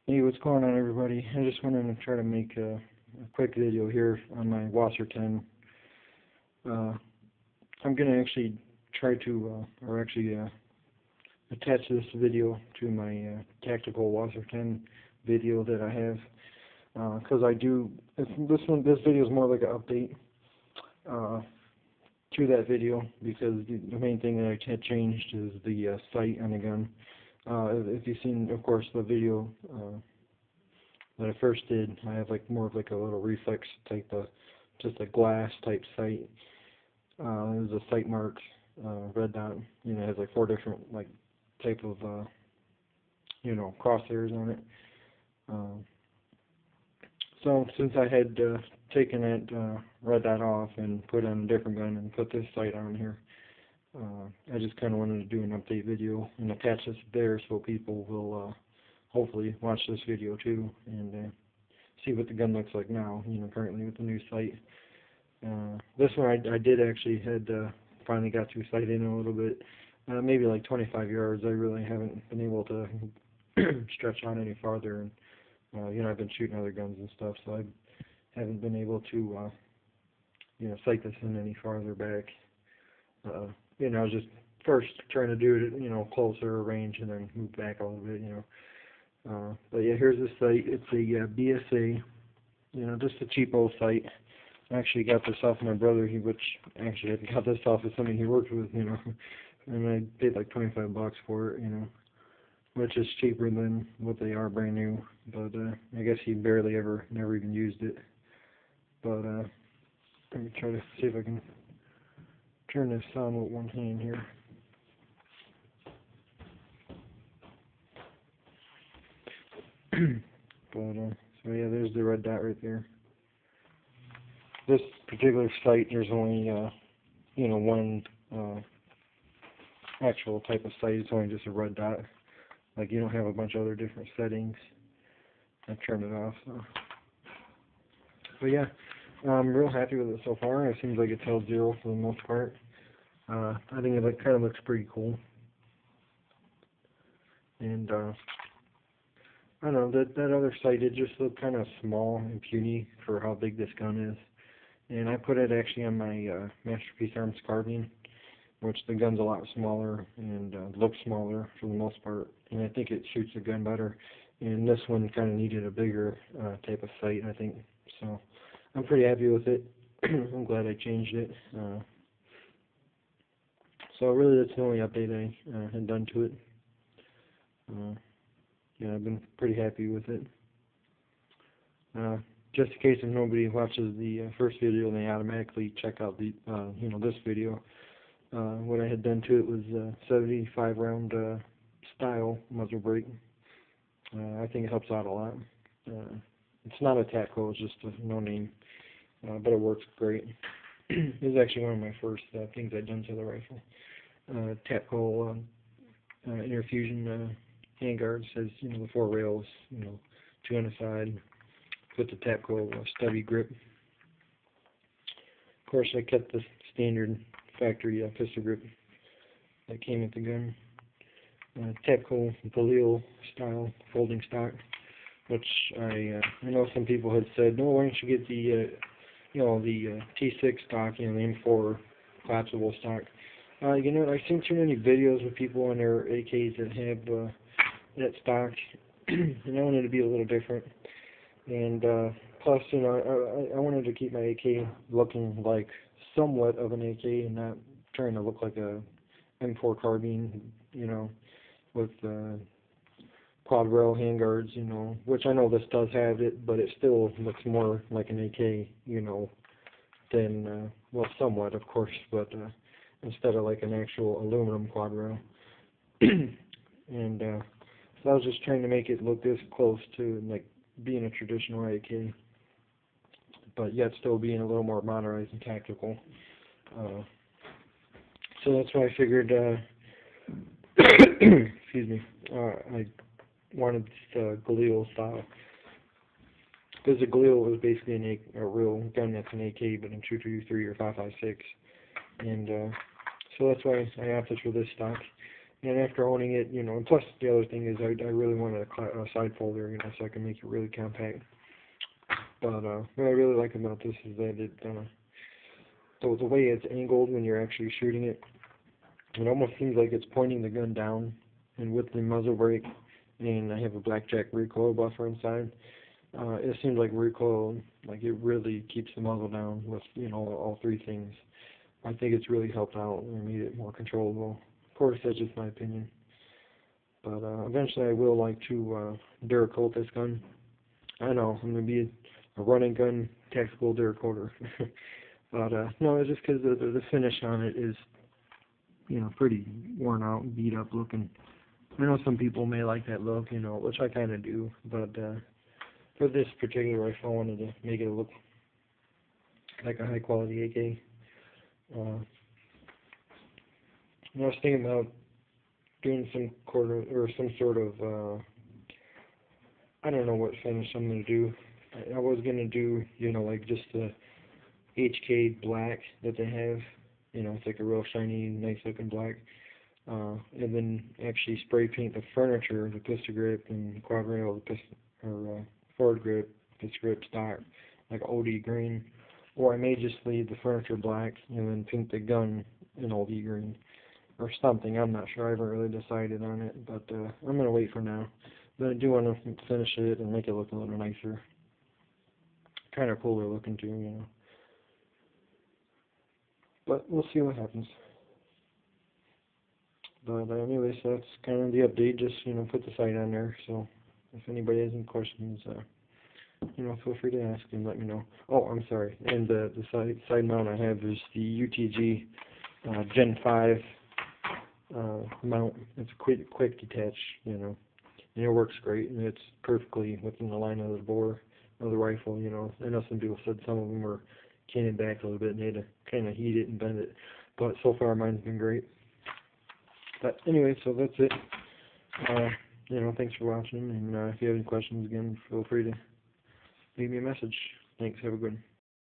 Hey, what's going on, everybody? I just wanted to try to make a quick video here on my WASR 10. I'm going to actually try to, attach this video to my tactical WASR 10 video that I have, because this video is more like an update to that video, because the main thing that I had changed is the sight on the gun. If you've seen, of course, the video that I first did, I have more of a little reflex type of, just a glass type sight. There's a sight mark, red dot. It has 4 different type of crosshairs on it. So since I had taken that red dot off and put on a different gun and put this sight on here, I just kind of wanted to do an update video and attach this there so people will hopefully watch this video too and see what the gun looks like now, currently with the new sight. This one I did actually had finally got to sight in a little bit, maybe 25 yards. I really haven't been able to stretch on any farther, and I've been shooting other guns and stuff, so I haven't been able to sight this in any farther back. I was just first trying to do it, closer range, and then move back a little bit, But yeah, here's the sight. It's a BSA, just a cheap old sight. I actually got this off my brother, which actually I got this off of somebody he worked with, and I paid $25 for it, which is cheaper than what they are brand new. But I guess he never even used it. But let me try to see if I can turn this on with one hand here. But so yeah, there's the red dot right there. This particular sight, there's only one actual type of sight. It's only just a red dot. You don't have a bunch of other different settings. I turned it off. So. But yeah, I'm real happy with it so far. It seems like it's held zero for the most part. I think it kind of looks pretty cool. And I don't know, that other sight, it just looked kind of small and puny for how big this gun is. And I put it actually on my Masterpiece Arms carbine, which the gun's a lot smaller and looks smaller for the most part. And I think it shoots the gun better. And this one kind of needed a bigger type of sight, I think. So I'm pretty happy with it. I'm glad I changed it. So really that's the only update I had done to it. I've been pretty happy with it. Just in case if nobody watches the first video and they automatically check out the this video, what I had done to it was 75 round style muzzle brake. I think it helps out a lot. It's not a tactical, it's just a no name, but it works great. It was actually one of my first things I'd done to the rifle. Tactical interfusion handguard says the 4 rails, 2 on the side. Put the tactical stubby grip. Of course, I kept the standard factory pistol grip that came with the gun. Tactical Galil style folding stock, which I know some people had said, no, why don't you get the the T6 stock, the M4 collapsible stock. I've seen too many videos of people on their AKs that have that stock, and I wanted to be a little different. And plus, I wanted to keep my AK looking like somewhat of an AK and not trying to look like a M4 carbine, with quad rail handguards, which I know this does have it, but it still looks more like an AK, than, well, somewhat, of course, but instead of an actual aluminum quad rail. And so I was just trying to make it look this close to, being a traditional AK, but yet still being a little more modernized and tactical. So that's why I figured, excuse me, I wanted this Galil style. Because the Galil was basically a real gun that's an AK, but in 223 or 5.56, and so that's why I opted for this stock. And after owning it, you know, and plus the other thing is I really wanted a side folder, you know, so I can make it really compact. But what I really like about this is that it, the way it's angled when you're actually shooting it, it almost seems like it's pointing the gun down. And with the muzzle brake, and I have a blackjack recoil buffer inside, it seems like recoil, like it really keeps the muzzle down with, you know, all three things. I think it's really helped out and made it more controllable. Of course, that's just my opinion. But eventually I will like to Duracoat this gun. I know, I'm going to be a running gun tactical Duracoater. But no, it's just because the finish on it is, you know, pretty worn out and beat up looking. I know some people may like that look, you know, which I kind of do, but for this particular rifle, I wanted to make it look like a high quality AK. I was thinking about doing some sort of I don't know what finish I'm gonna do. I was gonna do, you know, like just the HK black that they have. You know, it's like a real shiny, nice looking black. And then actually spray paint the furniture, the pistol grip and quad rail, the pistol, or forward grip, pistol grip stock, like OD green. Or I may just leave the furniture black and then paint the gun in OD green. Or something, I'm not sure, I haven't really decided on it, but I'm going to wait for now. But I do want to finish it and make it look a little nicer. Kind of cooler looking too, you know. But we'll see what happens. But anyways, that's kind of the update. Just, you know, put the site on there. So if anybody has any questions, you know, feel free to ask and let me know. Oh, I'm sorry. And the side mount I have is the UTG Gen 5 mount. It's quick detach, you know. And it works great, and it's perfectly within the line of the bore of the rifle, you know. I know some people said some of them were canted back a little bit and they had to kind of heat it and bend it. But so far mine's been great. But anyway, so that's it. You know, thanks for watching, and if you have any questions, again, feel free to leave me a message. Thanks, have a good one.